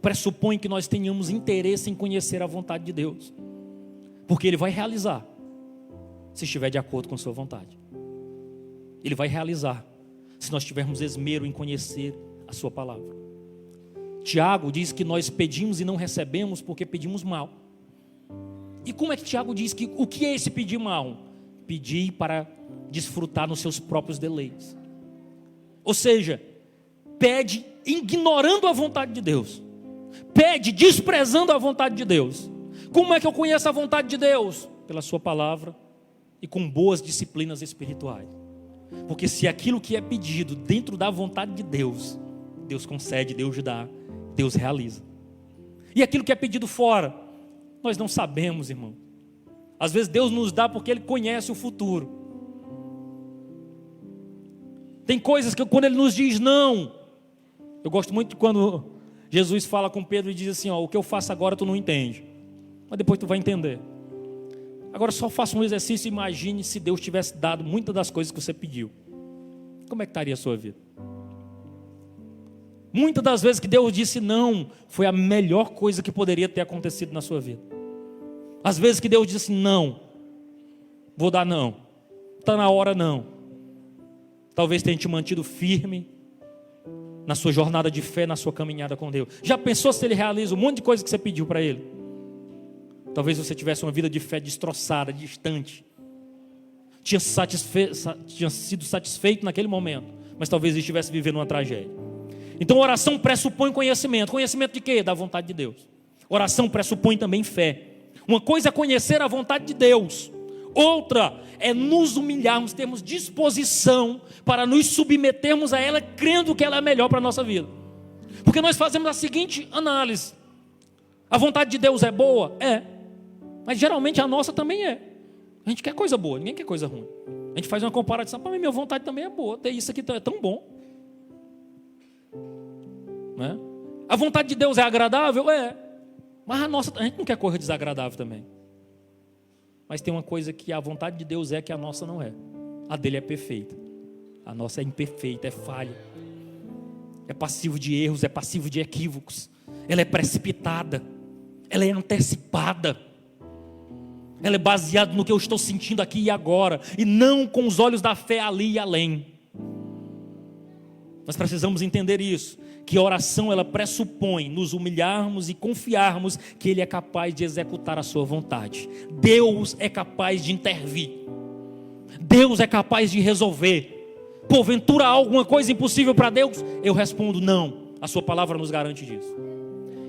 pressupõe que nós tenhamos interesse em conhecer a vontade de Deus. Porque Ele vai realizar, se estiver de acordo com a sua vontade. Ele vai realizar, se nós tivermos esmero em conhecer a sua palavra. Tiago diz que nós pedimos e não recebemos porque pedimos mal. E como é que Tiago diz que o que é esse pedir mal? Pedir para desfrutar nos seus próprios deleites. Ou seja, pede ignorando a vontade de Deus. Pede desprezando a vontade de Deus. Como é que eu conheço a vontade de Deus? Pela sua palavra e com boas disciplinas espirituais. Porque se aquilo que é pedido dentro da vontade de Deus, Deus concede, Deus dá, Deus realiza. E aquilo que é pedido fora, nós não sabemos, irmão. Às vezes Deus nos dá porque Ele conhece o futuro. Tem coisas que quando Ele nos diz não, eu gosto muito de quando Jesus fala com Pedro e diz assim: ó, o que eu faço agora tu não entende, mas depois tu vai entender. Agora só faça um exercício e imagine se Deus tivesse dado muitas das coisas que você pediu. Como é que estaria a sua vida? Muitas das vezes que Deus disse não, foi a melhor coisa que poderia ter acontecido na sua vida. Às vezes que Deus disse não, vou dar não, está na hora não. Talvez tenha te mantido firme na sua jornada de fé, na sua caminhada com Deus. Já pensou se Ele realiza um monte de coisa que você pediu para Ele? Talvez você tivesse uma vida de fé destroçada, distante. Tinha sido satisfeito naquele momento, mas talvez estivesse vivendo uma tragédia. Então oração pressupõe conhecimento. Conhecimento de quê? Da vontade de Deus. Oração pressupõe também fé. Uma coisa é conhecer a vontade de Deus. Outra é nos humilharmos, termos disposição para nos submetermos a ela, crendo que ela é melhor para a nossa vida. Porque nós fazemos a seguinte análise: a vontade de Deus é boa? É. Mas geralmente a nossa também é. A gente quer coisa boa, ninguém quer coisa ruim. A gente faz uma comparação: para mim minha vontade também é boa, ter isso aqui é tão bom. Né? A vontade de Deus é agradável? É. Mas a gente não quer coisa desagradável também. Mas tem uma coisa que a vontade de Deus é que a nossa não é. A dele é perfeita. A nossa é imperfeita, é falha. É passivo de erros, é passivo de equívocos. Ela é precipitada. Ela é antecipada. Ela é baseada no que eu estou sentindo aqui e agora. E não com os olhos da fé ali e além. Nós precisamos entender isso. Que a oração ela pressupõe nos humilharmos e confiarmos que Ele é capaz de executar a sua vontade. Deus é capaz de intervir. Deus é capaz de resolver. Porventura há alguma coisa impossível para Deus? Eu respondo não. A sua palavra nos garante disso.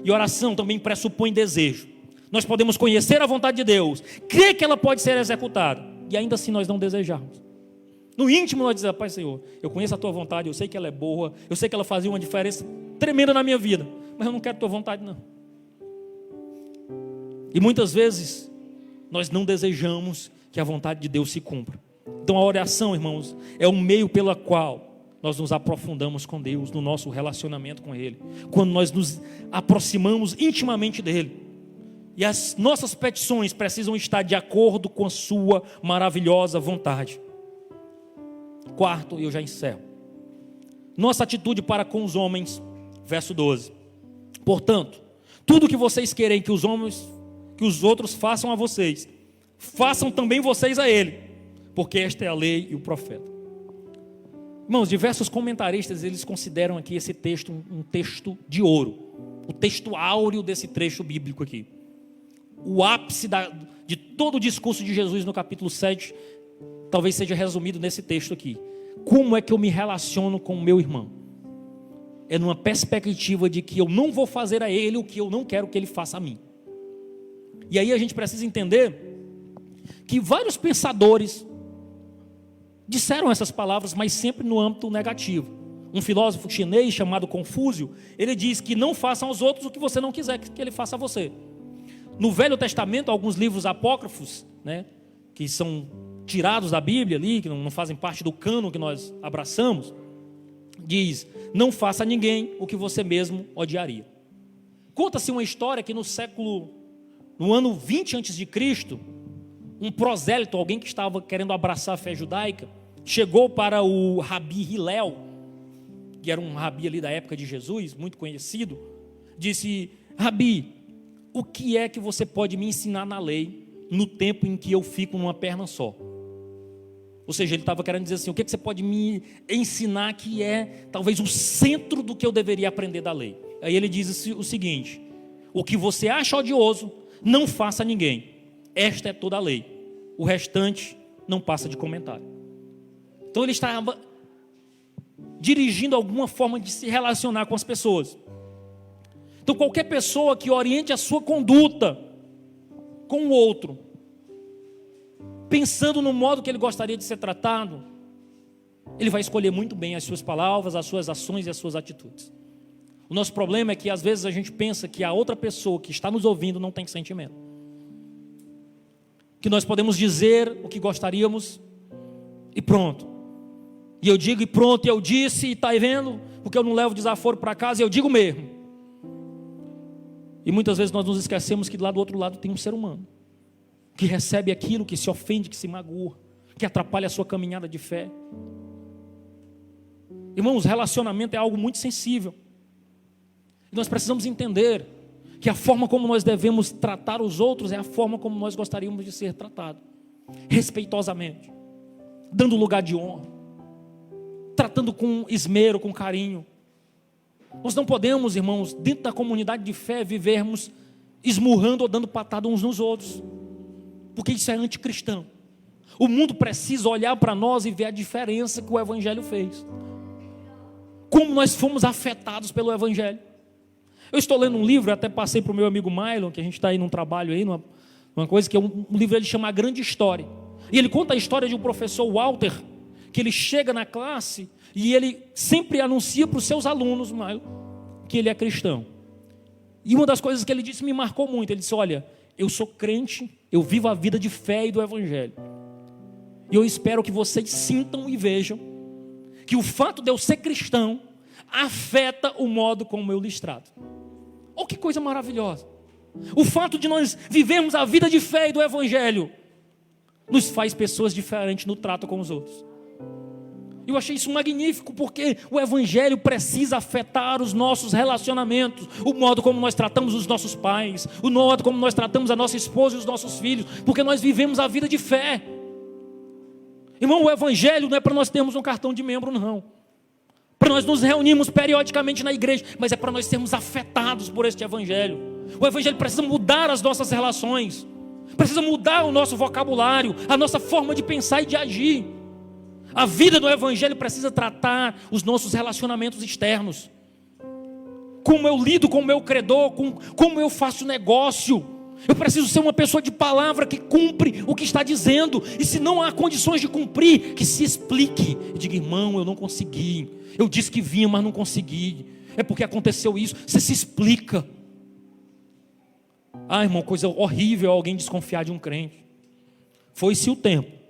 E oração também pressupõe desejo. Nós podemos conhecer a vontade de Deus, crer que ela pode ser executada, e ainda assim nós não desejarmos. No íntimo nós dizemos: Pai Senhor, eu conheço a Tua vontade, eu sei que ela é boa, eu sei que ela fazia uma diferença tremenda na minha vida, mas eu não quero a Tua vontade não. E muitas vezes nós não desejamos que a vontade de Deus se cumpra. Então a oração, irmãos, é o meio pelo qual nós nos aprofundamos com Deus, no nosso relacionamento com Ele. Quando nós nos aproximamos intimamente dEle. E as nossas petições precisam estar de acordo com a sua maravilhosa vontade. Quarto, e eu já encerro. Nossa atitude para com os homens, verso 12. Portanto, tudo que vocês querem que os outros façam a vocês, façam também vocês a ele, porque esta é a lei e o profeta. Irmãos, diversos comentaristas, eles consideram aqui esse texto um texto de ouro, o texto áureo desse trecho bíblico aqui. O ápice de todo o discurso de Jesus no capítulo 7, talvez seja resumido nesse texto aqui. Como é que eu me relaciono com o meu irmão? É numa perspectiva de que eu não vou fazer a ele o que eu não quero que ele faça a mim. E aí a gente precisa entender que vários pensadores disseram essas palavras, mas sempre no âmbito negativo. Um filósofo chinês chamado Confúcio, ele diz que não façam aos outros o que você não quiser que ele faça a você. No Velho Testamento, alguns livros apócrifos, né, que são tirados da Bíblia ali, que não fazem parte do cânon que nós abraçamos, diz: não faça a ninguém o que você mesmo odiaria. Conta-se uma história que no ano 20 a.C., um prosélito, alguém que estava querendo abraçar a fé judaica, chegou para o Rabi Hillel, que era um rabi ali da época de Jesus, muito conhecido, disse: Rabi, o que é que você pode me ensinar na lei no tempo em que eu fico numa perna só? Ou seja, ele estava querendo dizer assim: o que é que você pode me ensinar que é talvez o centro do que eu deveria aprender da lei? Aí ele diz o seguinte: o que você acha odioso, não faça a ninguém. Esta é toda a lei. O restante não passa de comentário. Então ele estava dirigindo alguma forma de se relacionar com as pessoas. Então qualquer pessoa que oriente a sua conduta com o outro, pensando no modo que ele gostaria de ser tratado, ele vai escolher muito bem as suas palavras, as suas ações e as suas atitudes. O nosso problema é que às vezes a gente pensa que a outra pessoa que está nos ouvindo não tem sentimento. Que nós podemos dizer o que gostaríamos e pronto. E eu digo e pronto, e eu disse, e está vendo? Porque eu não levo desaforo para casa, e eu digo mesmo. E muitas vezes nós nos esquecemos que lá do outro lado tem um ser humano, que recebe aquilo, que se ofende, que se magoa, que atrapalha a sua caminhada de fé. Irmãos, relacionamento é algo muito sensível. E nós precisamos entender que a forma como nós devemos tratar os outros é a forma como nós gostaríamos de ser tratados. Respeitosamente, dando lugar de honra, tratando com esmero, com carinho. Nós não podemos, irmãos, dentro da comunidade de fé, vivermos esmurrando ou dando patada uns nos outros, porque isso é anticristão. O mundo precisa olhar para nós e ver a diferença que o Evangelho fez. Como nós fomos afetados pelo Evangelho. Eu estou lendo um livro, até passei para o meu amigo Mylon, que a gente está aí num trabalho aí, numa coisa que é um livro, ele chama A Grande História. E ele conta a história de um professor Walter, que ele chega na classe e ele sempre anuncia para os seus alunos, Mylon, que ele é cristão. E uma das coisas que ele disse me marcou muito. Ele disse: olha, eu sou crente, eu vivo a vida de fé e do Evangelho. E eu espero que vocês sintam e vejam que o fato de eu ser cristão afeta o modo como eu lhes trato. Oh, que coisa maravilhosa! O fato de nós vivermos a vida de fé e do Evangelho nos faz pessoas diferentes no trato com os outros. Eu achei isso magnífico, porque o Evangelho precisa afetar os nossos relacionamentos, o modo como nós tratamos os nossos pais, o modo como nós tratamos a nossa esposa e os nossos filhos, porque nós vivemos a vida de fé. Irmão, o Evangelho não é para nós termos um cartão de membro, não. Para nós nos reunirmos periodicamente na igreja, mas é para nós sermos afetados por este Evangelho. O Evangelho precisa mudar as nossas relações, precisa mudar o nosso vocabulário, a nossa forma de pensar e de agir. A vida do Evangelho precisa tratar os nossos relacionamentos externos. Como eu lido com o meu credor, como eu faço negócio. Eu preciso ser uma pessoa de palavra que cumpre o que está dizendo. E se não há condições de cumprir, que se explique. E diga: irmão, eu não consegui. Eu disse que vinha, mas não consegui. É porque aconteceu isso. Você se explica. Ah, irmão, coisa horrível alguém desconfiar de um crente. Foi-se o tempo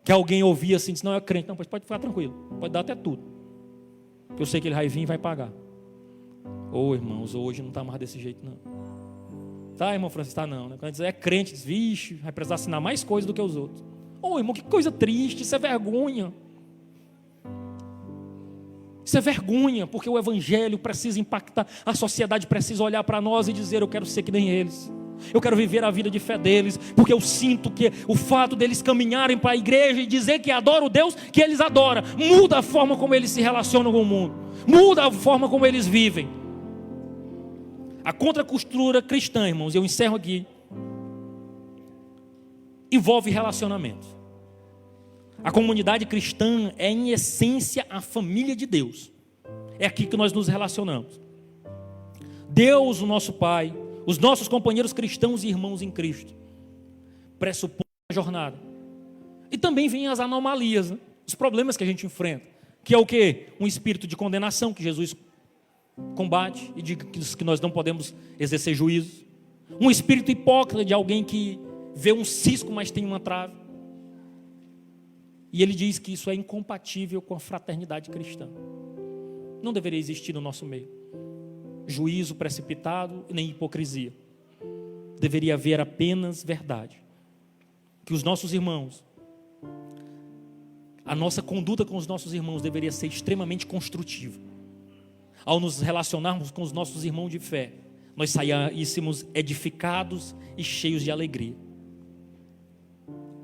que alguém ouvia assim, disse, não, é crente. Não, pois pode ficar tranquilo, pode dar até tudo. Eu sei que ele vai vir e vai pagar. Irmãos, hoje não está mais desse jeito, não. Tá, irmão Francisco, está não. Né? Quando diz, é crente, diz, vixe, vai precisar assinar mais coisas do que os outros. Irmão, que coisa triste, isso é vergonha. Isso é vergonha, porque o evangelho precisa impactar, a sociedade precisa olhar para nós e dizer, eu quero ser que nem eles. Eu quero viver a vida de fé deles, porque eu sinto que o fato deles caminharem para a igreja e dizer que adoram o Deus que eles adoram, muda a forma como eles se relacionam com o mundo, muda a forma como eles vivem. A contracultura cristã, irmãos, eu encerro aqui, envolve relacionamento. A comunidade cristã é em essência a família de Deus. É aqui que nós nos relacionamos. Deus, o nosso Pai, os nossos companheiros cristãos e irmãos em Cristo, pressupõem a jornada. E também vêm as anomalias, né? Os problemas que a gente enfrenta, que é o quê? Um espírito de condenação que Jesus combate e diz que nós não podemos exercer juízo. Um espírito hipócrita de alguém que vê um cisco, mas tem uma trave. E ele diz que isso é incompatível com a fraternidade cristã. Não deveria existir no nosso meio juízo precipitado nem hipocrisia. Deveria haver apenas verdade. Que os nossos irmãos, a nossa conduta com os nossos irmãos deveria ser extremamente construtiva. Ao nos relacionarmos com os nossos irmãos de fé, nós saíssemos edificados e cheios de alegria.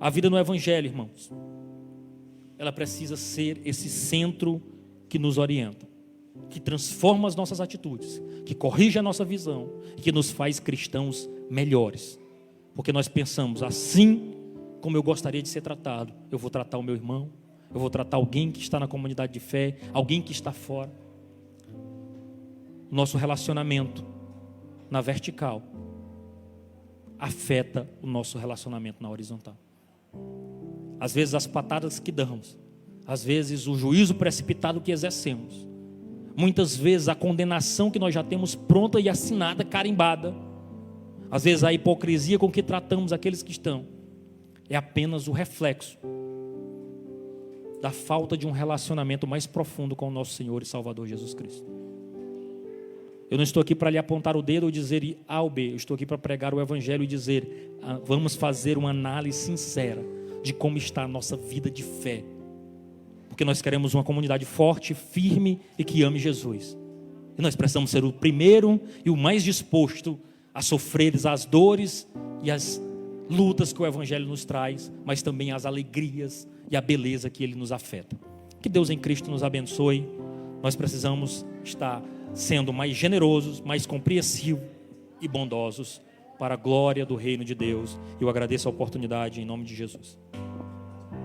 A vida no evangelho, irmãos, ela precisa ser esse centro que nos orienta, que transforma as nossas atitudes, que corrige a nossa visão e que nos faz cristãos melhores. Porque nós pensamos, assim como eu gostaria de ser tratado, eu vou tratar o meu irmão, eu vou tratar alguém que está na comunidade de fé, alguém que está fora. Nosso relacionamento na vertical afeta o nosso relacionamento na horizontal. Às vezes as patadas que damos, às vezes o juízo precipitado que exercemos, muitas vezes a condenação que nós já temos pronta e assinada, carimbada, às vezes a hipocrisia com que tratamos aqueles que estão, é apenas o reflexo da falta de um relacionamento mais profundo com o nosso Senhor e Salvador Jesus Cristo. Eu não estou aqui para lhe apontar o dedo ou dizer A ou B, eu estou aqui para pregar o Evangelho e dizer, vamos fazer uma análise sincera de como está a nossa vida de fé, porque nós queremos uma comunidade forte, firme e que ame Jesus, e nós precisamos ser o primeiro e o mais disposto a sofrer as dores e as lutas que o Evangelho nos traz, mas também as alegrias e a beleza que Ele nos afeta. Que Deus em Cristo nos abençoe. Nós precisamos estar sendo mais generosos, mais compreensivos e bondosos para a glória do reino de Deus. Eu agradeço a oportunidade em nome de Jesus.